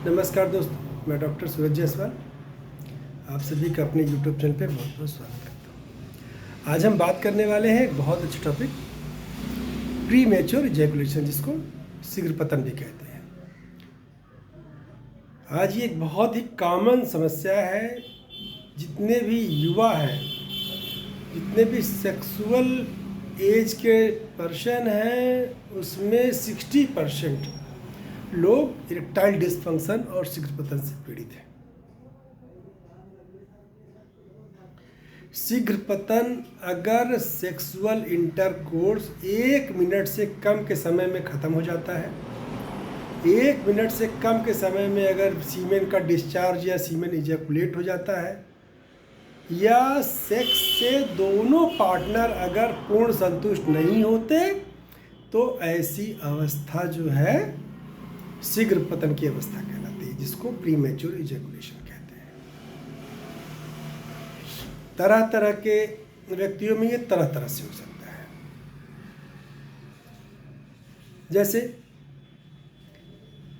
नमस्कार दोस्तों, मैं डॉक्टर सूरज जायसवाल आप सभी का अपने यूट्यूब चैनल पे बहुत बहुत स्वागत करता हूँ। आज हम बात करने वाले हैं एक बहुत अच्छे टॉपिक, प्री मैच्योर इजैकुलेशन, जिसको शीघ्र पतन भी कहते हैं। आज ये एक बहुत ही कॉमन समस्या है। जितने भी युवा हैं, जितने भी सेक्सुअल एज के पर्सन हैं, उसमें 60% लोग इरेक्टाइल डिसफंक्शन और शीघ्र पतन से पीड़ित हैं। शीघ्र पतन अगर सेक्सुअल इंटरकोर्स 1 मिनट से कम के समय में ख़त्म हो जाता है, 1 मिनट से कम के समय में अगर सीमेन का डिस्चार्ज या सीमेन इजैकुलेट हो जाता है, या सेक्स से दोनों पार्टनर अगर पूर्ण संतुष्ट नहीं होते, तो ऐसी अवस्था जो है शीघ्र पतन की अवस्था कहलाती है, जिसको प्री मैच्योर इजैकुलेशन कहते हैं। तरह तरह के व्यक्तियों में ये तरह तरह से हो सकता है। जैसे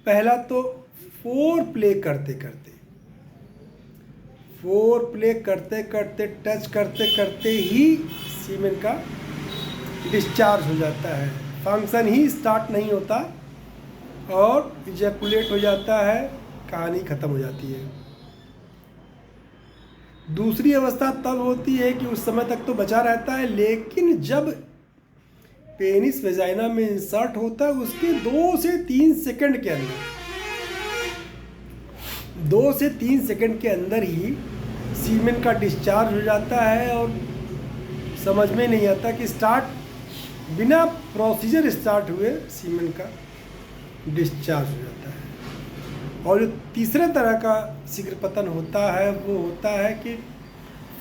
पहला तो फोर प्ले करते करते टच करते करते ही सीमेन का डिस्चार्ज हो जाता है, फंक्शन ही स्टार्ट नहीं होता और इजैकुलेट हो जाता है, कहानी ख़त्म हो जाती है। दूसरी अवस्था तब होती है कि उस समय तक तो बचा रहता है, लेकिन जब पेनिस वेजाइना में इंसर्ट होता है, उसके 2 से 3 सेकंड के अंदर 2 से 3 सेकंड के अंदर ही सीमेन का डिस्चार्ज हो जाता है और समझ में नहीं आता कि बिना प्रोसीजर स्टार्ट हुए सीमेन का डिस्चार्ज हो जाता है। और जो तीसरे तरह का शीघ्र पतन होता है, वो होता है कि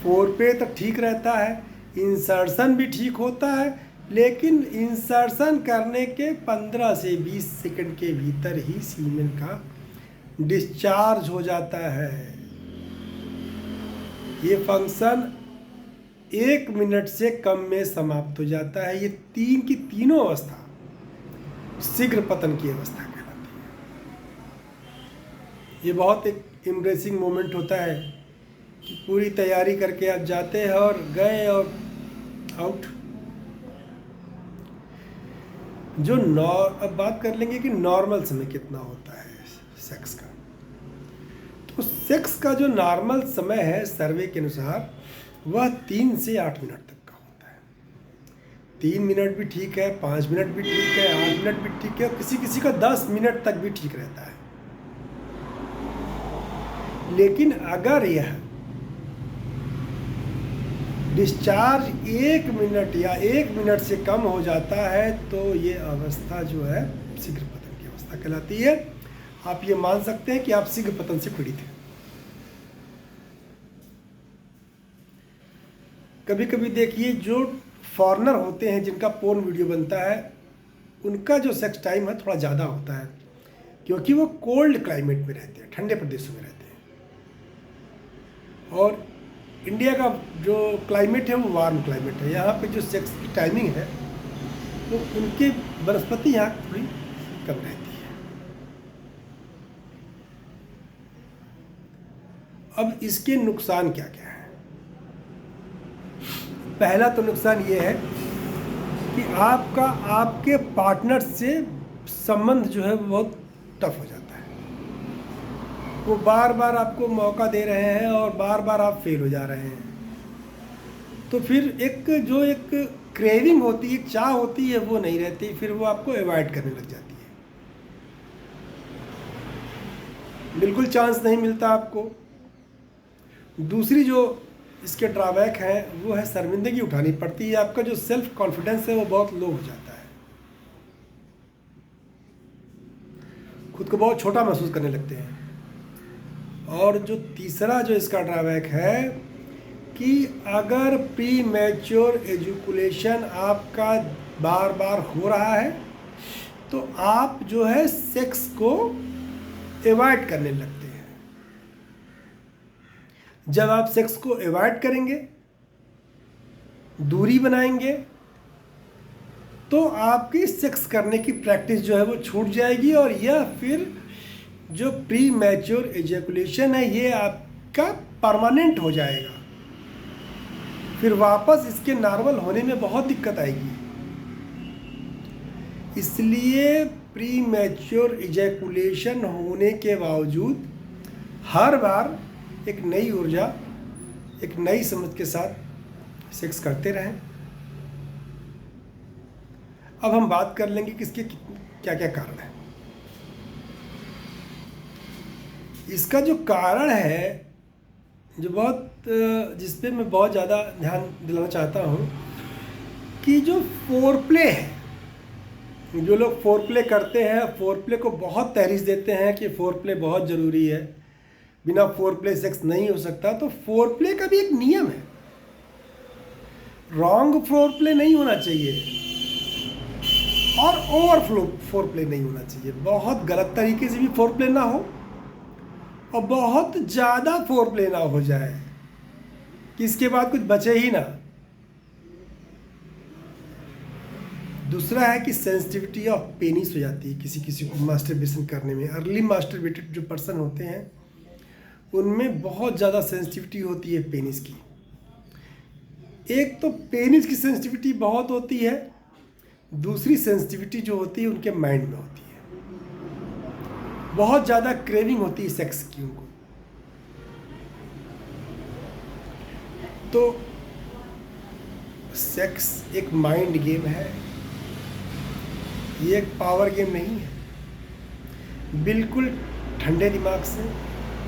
फोरप्ले तो ठीक रहता है, इंसर्शन भी ठीक होता है, लेकिन इंसर्शन करने के 15 से 20 सेकंड के भीतर ही सीमेन का डिस्चार्ज हो जाता है। ये फंक्शन 1 मिनट से कम में समाप्त हो जाता है। ये तीनों अवस्था शीघ्र पतन की अवस्था कहलाती है। ये बहुत एक एम्ब्रेसिंग मोमेंट होता है कि पूरी तैयारी करके आप जाते हैं और गए और आउट। अब बात कर लेंगे कि नॉर्मल समय कितना होता है सेक्स का। तो सेक्स का जो नॉर्मल समय है सर्वे के अनुसार, वह 3 से 8 मिनट तक का होता है। 3 मिनट भी ठीक है, 5 मिनट भी ठीक है, 8 मिनट भी ठीक है, और किसी किसी का 10 मिनट तक भी ठीक रहता है। लेकिन अगर यह डिस्चार्ज 1 मिनट या 1 मिनट से कम हो जाता है, तो ये अवस्था जो है शीघ्र पतन की अवस्था कहलाती है। आप ये मान सकते हैं कि आप शीघ्र पतन से पीड़ित हैं। कभी कभी देखिए, जो फॉरेनर होते हैं जिनका पोर्न वीडियो बनता है, उनका जो सेक्स टाइम है थोड़ा ज़्यादा होता है, क्योंकि वो कोल्ड क्लाइमेट में रहते हैं, ठंडे प्रदेशों में रहते हैं। और इंडिया का जो क्लाइमेट है वो वार्म क्लाइमेट है। यहाँ पे जो सेक्स की टाइमिंग है, तो उनके वनस्पति यहाँ थोड़ी कम रहती है। अब इसके नुकसान क्या क्या है? पहला तो नुकसान ये है कि आपके पार्टनर से संबंध जो है वो बहुत टफ हो जाता है। वो बार बार आपको मौका दे रहे हैं और बार बार आप फेल हो जा रहे हैं। तो फिर एक क्रेविंग होती है, एक चाह होती है, वो नहीं रहती, फिर वो आपको अवॉइड करने लग जाती है। बिल्कुल चांस नहीं मिलता आपको। दूसरी जो इसके ड्रॉबैक है वो है शर्मिंदगी उठानी पड़ती है। आपका जो सेल्फ कॉन्फिडेंस है वो बहुत लो हो जाता है, खुद को बहुत छोटा महसूस करने लगते हैं। और जो तीसरा जो इसका ड्रॉबैक है कि अगर प्री मैच्योर एजुकुलेशन आपका बार बार हो रहा है, तो आप जो है सेक्स को अवॉइड करने लगते हैं। जब आप सेक्स को अवॉइड करेंगे, दूरी बनाएंगे, तो आपकी सेक्स करने की प्रैक्टिस जो है वो छूट जाएगी, और यह फिर जो प्री मैच्योर एजेकुलेशन है ये आपका परमानेंट हो जाएगा, फिर वापस इसके नॉर्मल होने में बहुत दिक्कत आएगी। इसलिए प्री मैच्योर एजेकुलेशन होने के बावजूद हर बार एक नई ऊर्जा, एक नई समझ के साथ सेक्स करते रहें। अब हम बात कर लेंगे कि इसके क्या क्या कारण हैं। इसका जो कारण है, जो जिस पे मैं बहुत ज़्यादा ध्यान दिलाना चाहता हूँ, कि जो फोरप्ले है, जो लोग फोरप्ले करते हैं, फोरप्ले को बहुत तहरीर देते हैं कि फोरप्ले बहुत ज़रूरी है, बिना फोरप्ले सेक्स नहीं हो सकता। तो फोरप्ले का भी एक नियम है, रॉन्ग फोरप्ले नहीं होना चाहिए और ओवरफ्लो फोरप्ले नहीं होना चाहिए। बहुत गलत तरीके से भी फोरप्ले ना हो और बहुत ज़्यादा फोरप्ले ना हो जाए कि इसके बाद कुछ बचे ही ना। दूसरा है कि सेंसिटिविटी ऑफ पेनिस हो जाती है किसी किसी को मास्टरबेशन करने में। अर्ली मास्टरबेटेड जो पर्सन होते हैं उनमें बहुत ज़्यादा सेंसिटिविटी होती है पेनिस की। एक तो पेनिस की सेंसिटिविटी बहुत होती है, दूसरी सेंसिटिविटी जो होती है उनके माइंड में होती है। बहुत ज़्यादा क्रेविंग होती है सेक्स की उनको। तो सेक्स एक माइंड गेम है, ये एक पावर गेम नहीं है। बिल्कुल ठंडे दिमाग से,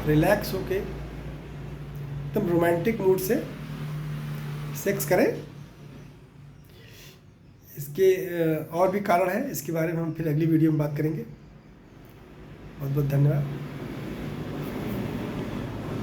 रिलैक्स होके, एकदम रोमांटिक मूड से सेक्स करें। इसके और भी कारण हैं, इसके बारे में हम फिर अगली वीडियो में बात करेंगे। बहुत बहुत धन्यवाद।